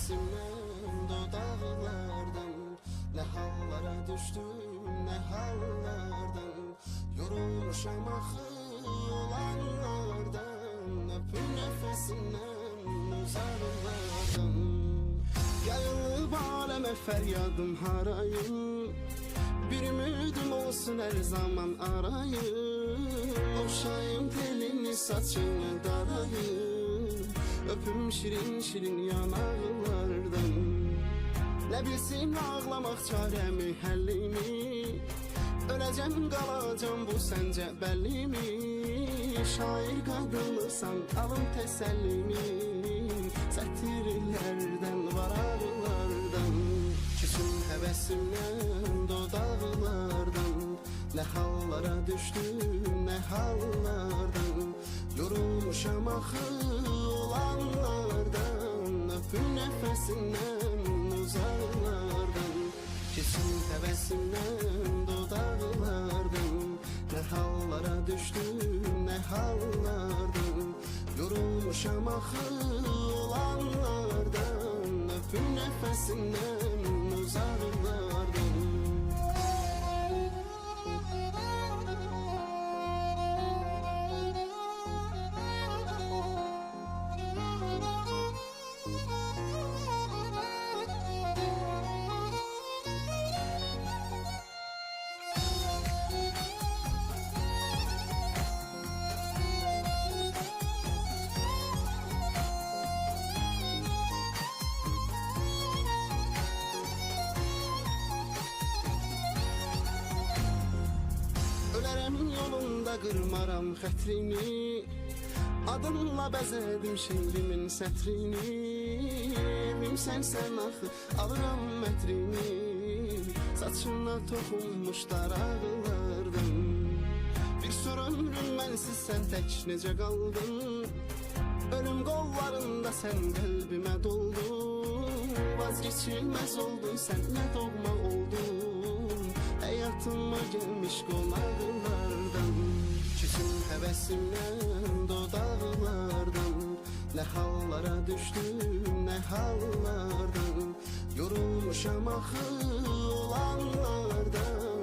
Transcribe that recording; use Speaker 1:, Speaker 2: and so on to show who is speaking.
Speaker 1: Həvəsimdən dodaqlardan nə hallara düşdüm, nə hallardan yorulmuşam axı olanlardan, öpür nəfəsindən uzarlardan. Yayılıb aləmə fəryadım harayım, bir ümidim olsun her zaman arayım. Oşayım telini saçını darayım, öpüm şirin şirin yanaqlardan. Ne bilsin ağlamaq çarəmi, həllimi, öləcəm qalacam bu səncə bəllimi. Şair qadınısan alın təsəllimi, sətirlərdən vararlardan. Küsüm həvəsimdən dodaqlardan, nə hallara düşdüm, nə hallardan yorulmuşam axı olanlardan, öpür nəfəsindən uzaqlardan. Küsüm həvəsimdən dodaqlardan, nə hallara düşdüm, nə hallardan yorulmuşam axı olanlardan, öpür nəfəsindən uzaqlardan. Ölərəm yolunda qırmaram xətrini, adınla bəzədim şeirimin sətrini. Evimsən sən axı alıram mətrini, saçına toxunmuş daraqlardan. Bir sor ömrüm mənsiz sən tək necə qaldın, ölüm qollarında sən qəlbimə doldun. Vazgeçilməz oldun sən nə doğma oldun, hayatıma gelmiş qonaqlardan. Küsüm həvəsimdən dodaqlardan, nə hallara düşdüm, nə hallardan yorulmuşam axı olanlardan,